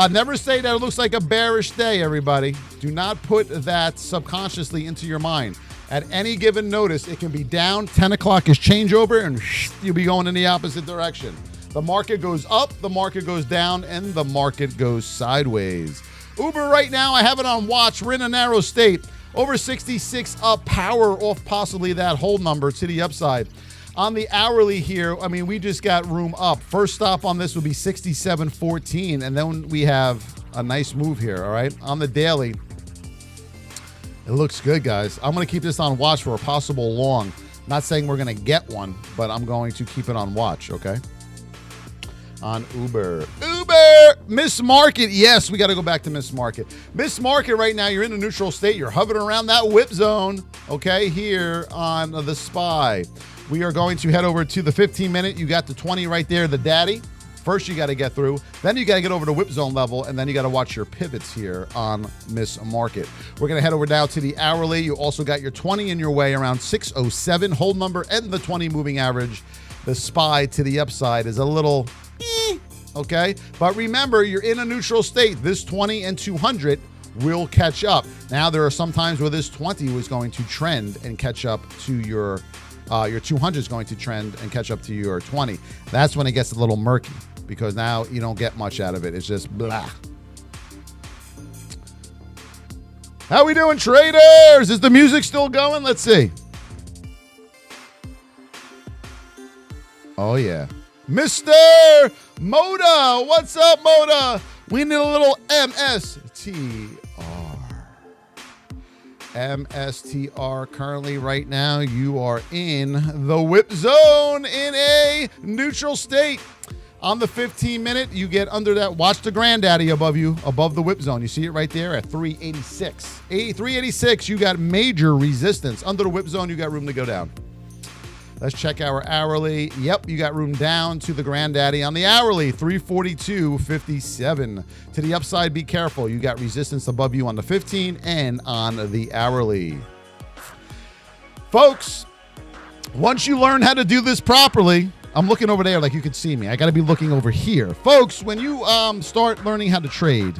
Never say that it looks like a bearish day, everybody. Do not put that subconsciously into your mind. At any given notice, it can be down. 10 o'clock is changeover, and you'll be going in the opposite direction. The market goes up, the market goes down, and the market goes sideways. Uber right now, I have it on watch. We're in a narrow state. Over 66 up, power off possibly that hold number to the upside. On the hourly here, I mean, we just got room up. First stop on this will be 67.14, and then we have a nice move here, all right? On the daily, it looks good, guys. I'm going to keep this on watch for a possible long. Not saying we're going to get one, but I'm going to keep it on watch, okay? On Uber. Miss Market. Yes, we got to go back to Miss Market. Miss Market right now, you're in a neutral state. You're hovering around that whip zone, okay, here on the SPY. We are going to head over to the 15-minute. You got the 20 right there, the daddy. First, you got to get through. Then you got to get over to whip zone level, and then you got to watch your pivots here on Miss Market. We're going to head over now to the hourly. You also got your 20 in your way around 607. Hold number and the 20 moving average. The SPY to the upside is a little okay? But remember, you're in a neutral state. This 20 and 200 will catch up. Now, there are some times where this 20 was going to trend and catch up to your 200 is going to trend and catch up to your 20. That's when it gets a little murky because now you don't get much out of it. It's just blah. How we doing, traders? Is the music still going? Let's see. Oh, yeah. Mr. Moda. What's up, Moda? We need a little MSTR. MSTR currently right now, you are in the whip zone in a neutral state. On the 15-minute, you get under that. Watch the granddaddy above you, above the whip zone. You see it right there at 386. 386, you got major resistance. Under the whip zone, you got room to go down. Let's check our hourly. Yep, you got room down to the granddaddy on the hourly, 342.57. To the upside, be careful. You got resistance above you on the 15 and on the hourly. Folks, once you learn how to do this properly, I'm looking over there like you can see me. I got to be looking over here. Folks, when you start learning how to trade,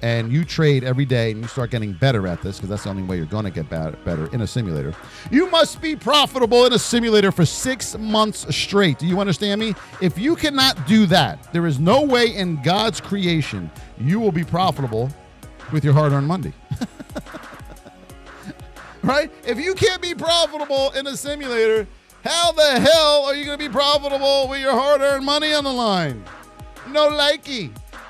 and you trade every day and you start getting better at this, because that's the only way you're going to get better in a simulator, you must be profitable in a simulator for 6 months straight. Do you understand me? If you cannot do that, there is no way in God's creation you will be profitable with your hard-earned money. Right? If you can't be profitable in a simulator, how the hell are you going to be profitable with your hard-earned money on the line? No likey.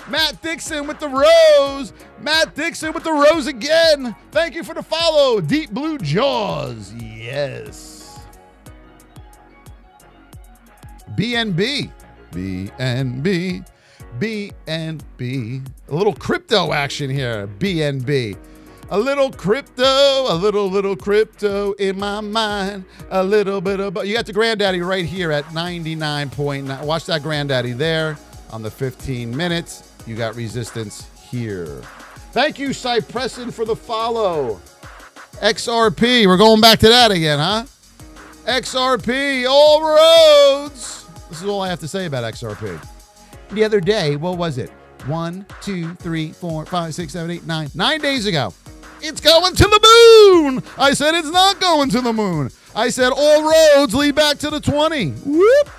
Matt Dixon with the rose. Matt Dixon with the rose again. Thank you for the follow. Deep Blue Jaws. Yes. BNB. BNB. BNB. A little crypto action here. BNB. A little crypto, a little crypto in my mind. A little bit of, you got the granddaddy right here at 99.9. Watch that granddaddy there on the 15 minutes. You got resistance here. Thank you, Cypressin, for the follow. XRP. We're going back to that again, huh? XRP. All roads. This is all I have to say about XRP. The other day, what was it? 1, 2, 3, 4, 5, 6, 7, 8, 9. 9 days ago. It's going to the moon. I said it's not going to the moon. I said all roads lead back to the 20. Whoop.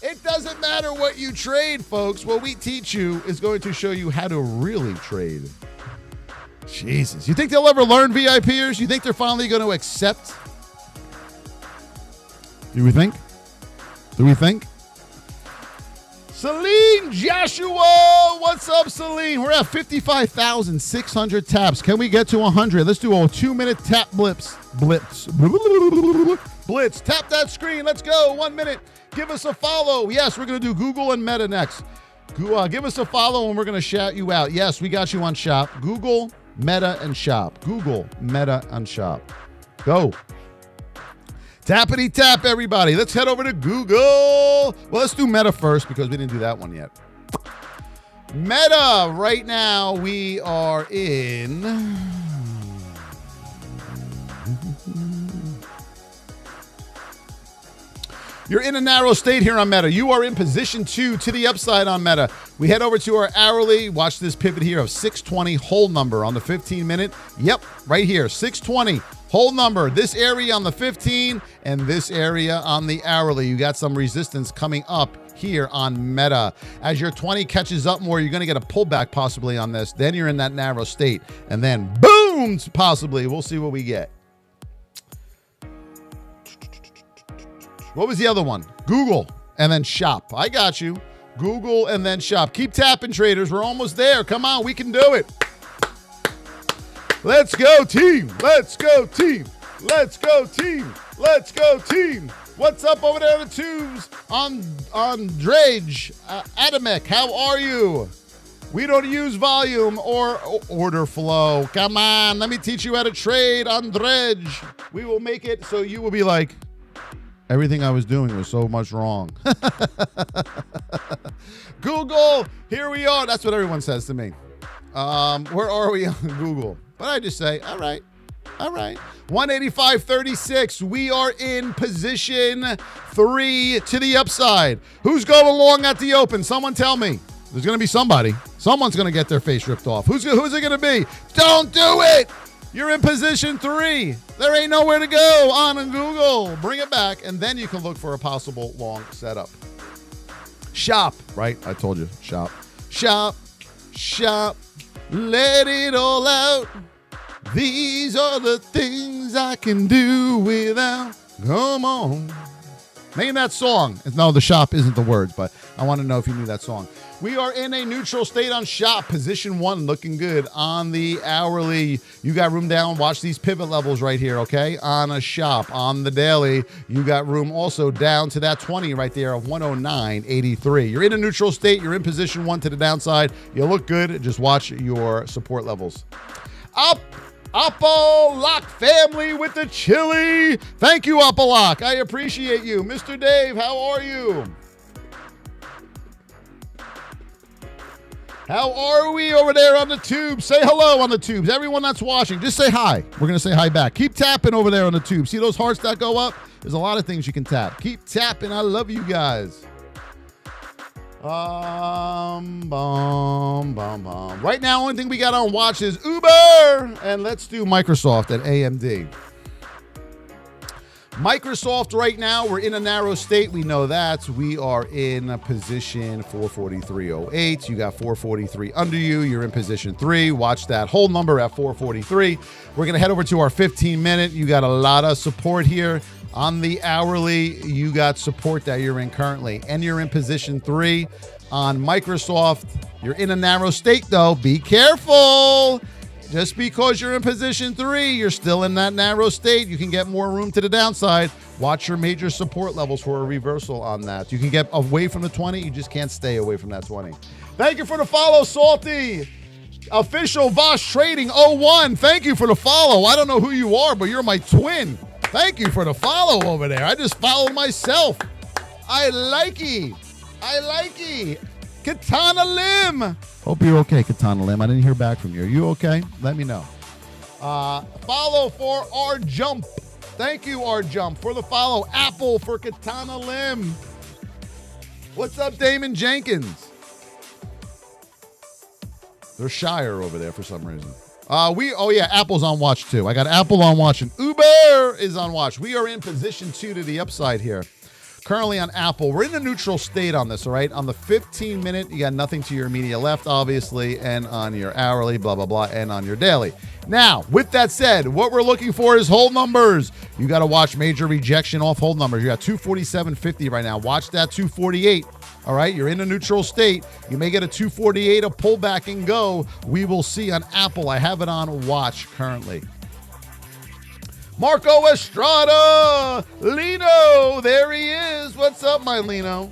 It doesn't matter what you trade, folks. What we teach you is going to show you how to really trade. Jesus. You think they'll ever learn, VIPers? You think they're finally going to accept? Do we think? Do we think? Celine Joshua. What's up, Celine? We're at 55,600 taps. Can we get to 100? Let's do a 2-minute tap blitz. Blitz. Tap that screen. Let's go. 1 minute. Give us a follow. Yes, we're going to do Google and Meta next. Give us a follow and we're going to shout you out. Yes, we got you on shop. Google, Meta, and shop. Google, Meta, and shop. Go. Tappity tap, everybody. Let's head over to Google. Well, let's do Meta first because we didn't do that one yet. Meta, right now we are in... You're in a narrow state here on Meta. You are in position 2 to the upside on Meta. We head over to our hourly. Watch this pivot here of 620 hold number on the 15-minute. Yep, right here, 620 hold number. This area on the 15 and this area on the hourly. You got some resistance coming up here on Meta. As your 20 catches up more, you're going to get a pullback possibly on this. Then you're in that narrow state. And then boom, possibly. We'll see what we get. What was the other one? Google and then shop. I got you. Google and then shop. Keep tapping, traders. We're almost there. Come on, we can do it. Let's go, team. Let's go, team. Let's go, team. Let's go, team. What's up over there in the tubes? On Drage, Adamek, how are you? We don't use volume or order flow. Come on, let me teach you how to trade on Dredge. We will make it so you will be like, everything I was doing was so much wrong. Google, here we are. That's what everyone says to me. Where are we on Google? But I just say, all right. 185.36. We are in position 3 to the upside. Who's going long at the open? Someone tell me. There's going to be somebody. Someone's going to get their face ripped off. Who's it going to be? Don't do it. You're in position 3. There ain't nowhere to go on Google. Bring it back, and then you can look for a possible long setup. Shop, right? I told you. Shop. Let it all out. These are the things I can do without. Come on. Name that song. No, the shop isn't the words, but I want to know if you knew that song. We are in a neutral state on shop. Position 1 looking good on the hourly. You got room down. Watch these pivot levels right here, okay? On a shop. On the daily, you got room also down to that 20 right there of 109.83. You're in a neutral state. You're in position 1 to the downside. You look good. Just watch your support levels. Up. Apolock family with the chili. Thank you, Apolock. I appreciate you. Mr. Dave, how are you? How are we over there on the tubes? Say hello on the tubes. Everyone that's watching, just say hi. We're going to say hi back. Keep tapping over there on the tube. See those hearts that go up? There's a lot of things you can tap. Keep tapping. I love you guys. Right now, only thing we got on watch is Uber. And let's do Microsoft at AMD. Microsoft right now, we're in a narrow state. We know that. We are in a position 443.08. You got 443 under you. You're in position 3. Watch that whole number at 443. We're going to head over to our 15-minute. You got a lot of support here. On the hourly, you got support that you're in currently. And you're in position 3. On Microsoft, you're in a narrow state, though. Be careful. Just because you're in position 3, you're still in that narrow state. You can get more room to the downside. Watch your major support levels for a reversal on that. You can get away from the 20. You just can't stay away from that 20. Thank you for the follow, Salty. Official Voss Trading 01. Thank you for the follow. I don't know who you are, but you're my twin. Thank you for the follow over there. I just followed myself. I like it. Katana Lim. Hope you're okay, Katana Lim. I didn't hear back from you. Are you okay? Let me know. Follow for R Jump. Thank you, R Jump, for the follow. Apple for Katana Lim. What's up, Damon Jenkins? There's Shire over there for some reason. Apple's on watch too. I got Apple on watch and Uber is on watch. We are in position 2 to the upside here. Currently on Apple, we're in a neutral state on this, all right? On the 15-minute, you got nothing to your immediate left, obviously, and on your hourly, blah, blah, blah, and on your daily. Now, with that said, what we're looking for is hold numbers. You got to watch major rejection off hold numbers. You got 247.50 right now. Watch that 248. All right, you're in a neutral state. You may get a 248, a pullback and go. We will see on Apple. I have it on watch currently. Marco Estrada, Lino, there he is. What's up, my Lino?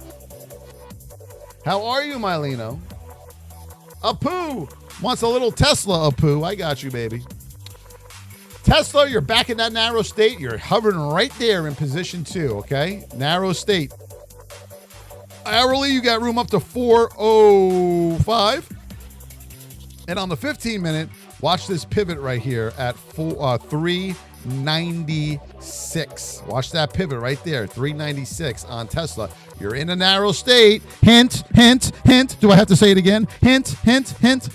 How are you, my Lino? Apu wants a little Tesla, Apu. I got you, baby. Tesla, you're back in that narrow state. You're hovering right there in position 2, okay? Narrow state. Hourly, you got room up to 405. And on the 15-minute, watch this pivot right here at 396. Watch that pivot right there, 396 on Tesla. You're in a narrow state. Hint, hint, hint. Do I have to say it again? Hint, hint, hint.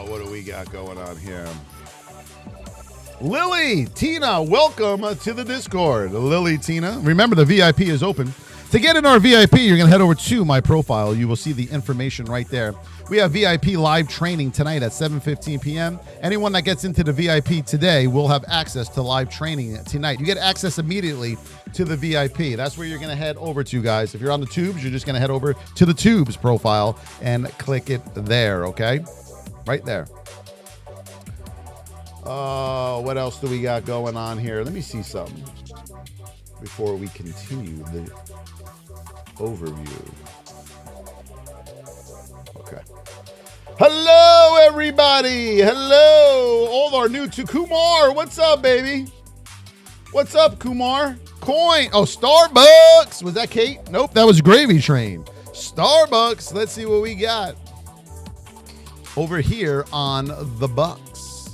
What do we got going on here? Lily, Tina, welcome to the Discord. Lily, Tina. Remember, the VIP is open. To get in our VIP, you're going to head over to my profile. You will see the information right there. We have VIP live training tonight at 7:15 p.m. Anyone that gets into the VIP today will have access to live training tonight. You get access immediately to the VIP. That's where you're going to head over to, guys. If you're on the tubes, you're just going to head over to the tubes profile and click it there, okay? Right there. What else do we got going on here? Let me see something before we continue the overview. Okay. Hello, everybody. Hello. All our new to Kumar. What's up, baby? What's up, Kumar? Coin. Oh, Starbucks. Was that Kate? Nope, that was Gravy Train. Starbucks. Let's see what we got over here on the Bucks.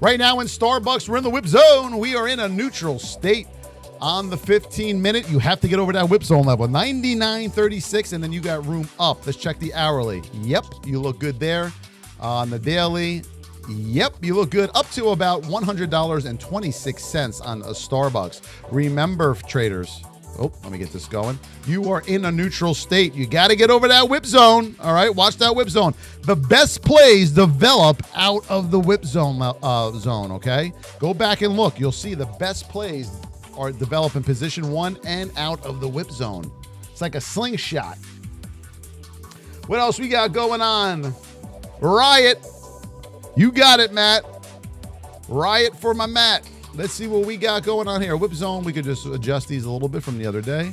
Right now in Starbucks, we're in the whip zone. We are in a neutral state. On the 15-minute, you have to get over that whip zone level. 99.36, and then you got room up. Let's check the hourly. Yep, you look good there. On the daily, yep, you look good. Up to about $100.26 on a Starbucks. Remember, traders, oh, let me get this going. You are in a neutral state. You got to get over that whip zone. All right, watch that whip zone. The best plays develop out of the whip zone, okay? Go back and look. You'll see the best plays are developed in position 1 and out of the whip zone. It's like a slingshot. What else we got going on? Riot. You got it, Matt. Riot for my Matt. Let's see what we got going on here. Whip zone, we could just adjust these a little bit from the other day.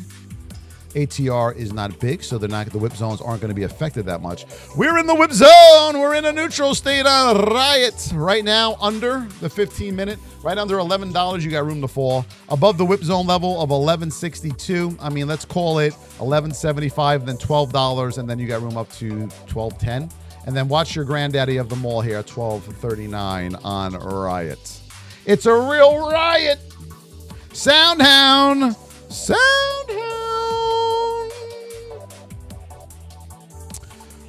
ATR is not big, so the whip zones aren't going to be affected that much. We're in the whip zone. We're in a neutral state on Riot. Right now, under the 15-minute, right under $11, you got room to fall. Above the whip zone level of $11.62. I mean, let's call it $11.75, then $12, and then you got room up to $12.10. And then watch your granddaddy of them all here at $12.39 on Riot. It's a real riot. Soundhound. Soundhound.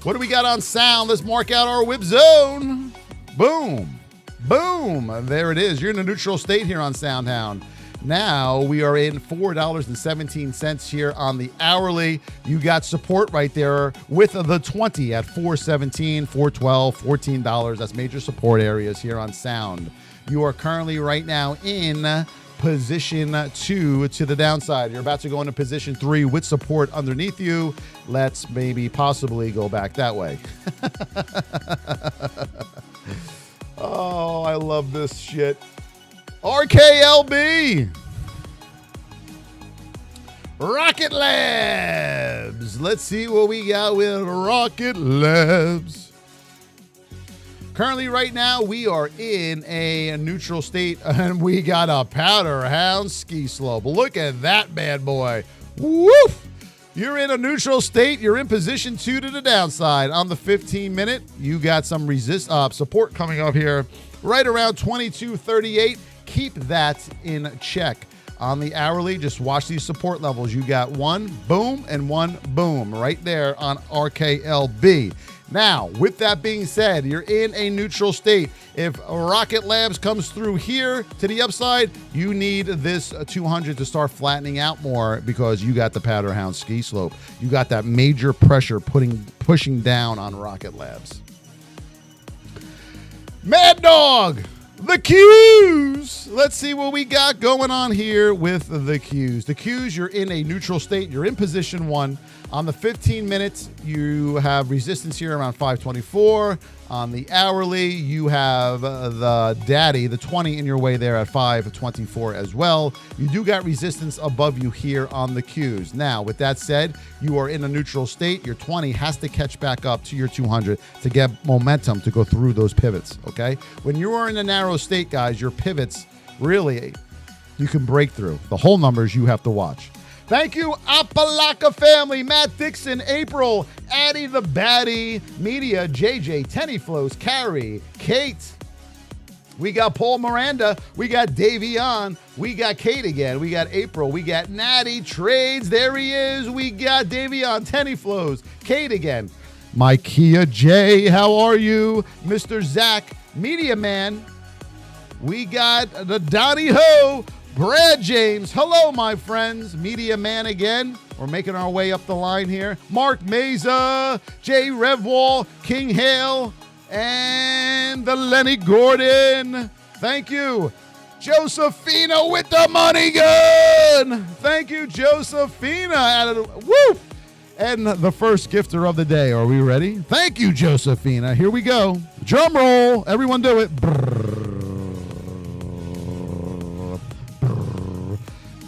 What do we got on sound? Let's mark out our whip zone. Boom. Boom. There it is. You're in a neutral state here on Soundhound. Now we are in $4.17 here on the hourly. You got support right there with the 20 at $4.17, $4.12, $14. That's major support areas here on Sound. You are currently right now in position 2 to the downside. You're about to go into position 3 with support underneath you. Let's maybe possibly go back that way. Oh, I love this shit. RKLB. Rocket Labs. Let's see what we got with Rocket Labs. Currently, right now, we are in a neutral state, and we got a Powderhound ski slope. Look at that bad boy. Woof! You're in a neutral state. You're in position 2 to the downside. On the 15-minute, you got some support coming up here right around 22.38. Keep that in check. On the hourly, just watch these support levels. You got one boom and one boom right there on RKLB. Now, with that being said, you're in a neutral state. If Rocket Labs comes through here to the upside, you need this 200 to start flattening out more because you got the Powderhound ski slope. You got that major pressure pushing down on Rocket Labs. Mad Dog, the Qs. Let's see what we got going on here with the Qs. The Qs, you're in a neutral state. You're in position 1. On the 15 minutes, you have resistance here around 524. On the hourly, you have the daddy, the 20 in your way there at 524 as well. You do got resistance above you here on the Qs. Now, with that said, you are in a neutral state. Your 20 has to catch back up to your 200 to get momentum to go through those pivots, okay? When you are in a narrow state, guys, your pivots, really, you can break through. The whole numbers you have to watch. Thank you, Apalaka family, Matt Dixon, April, Addie the Baddie, Media, JJ, Tenny Flows, Carrie, Kate. We got Paul Miranda. We got Davion. We got Kate again. We got April. We got Natty Trades. There he is. We got Davion, Tenny Flows, Kate again. My Kia J, how are you? Mr. Zach, Media Man. We got the Donnie Ho. Brad James, hello, my friends. Media Man again. We're making our way up the line here. Mark Meza, Jay Revwall, King Hale, and the Lenny Gordon. Thank you. Josephina with the money gun. Thank you, Josephina. Woo! And the first gifter of the day. Are we ready? Thank you, Josephina. Here we go. Drum roll. Everyone do it.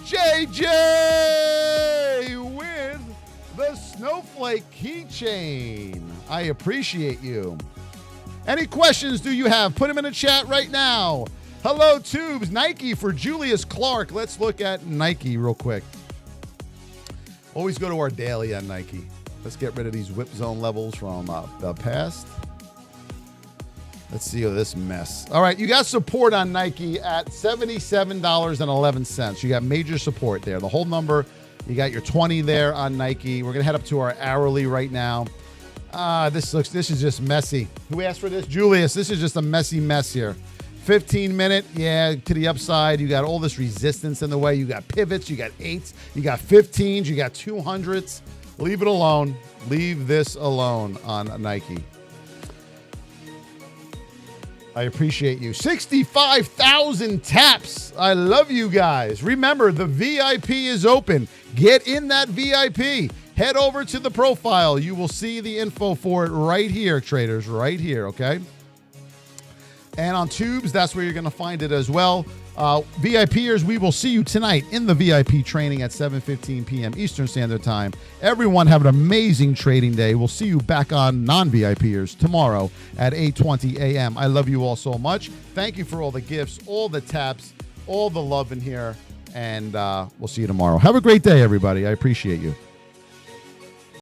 JJ with the Snowflake keychain. I appreciate you. Any questions do you have? Put them in the chat right now. Hello, Tubes. Nike for Julius Clark. Let's look at Nike real quick. Always go to our daily on Nike. Let's get rid of these whip zone levels from the past. Let's see this mess. All right, you got support on Nike at $77.11. You got major support there. The whole number, you got your 20 there on Nike. We're going to head up to our hourly right now. This is just messy. Who asked for this? Julius. This is just a messy mess here. 15-minute, yeah, to the upside. You got all this resistance in the way. You got pivots. You got 8s. You got 15s. You got 200s. Leave it alone. Leave this alone on Nike. I appreciate you. 65,000 taps. I love you guys. Remember, the VIP is open. Get in that VIP. Head over to the profile. You will see the info for it right here, traders, right here, okay? And on Tubes, that's where you're going to find it as well. VIPers, we will see you tonight in the VIP training at 7:15 p.m. Eastern Standard Time. Everyone have an amazing trading day. We'll see you back on non-VIPers tomorrow at 8:20 a.m. I love you all so much. Thank you for all the gifts, all the taps, all the love in here. And we'll see you tomorrow. Have a great day, everybody. I appreciate you.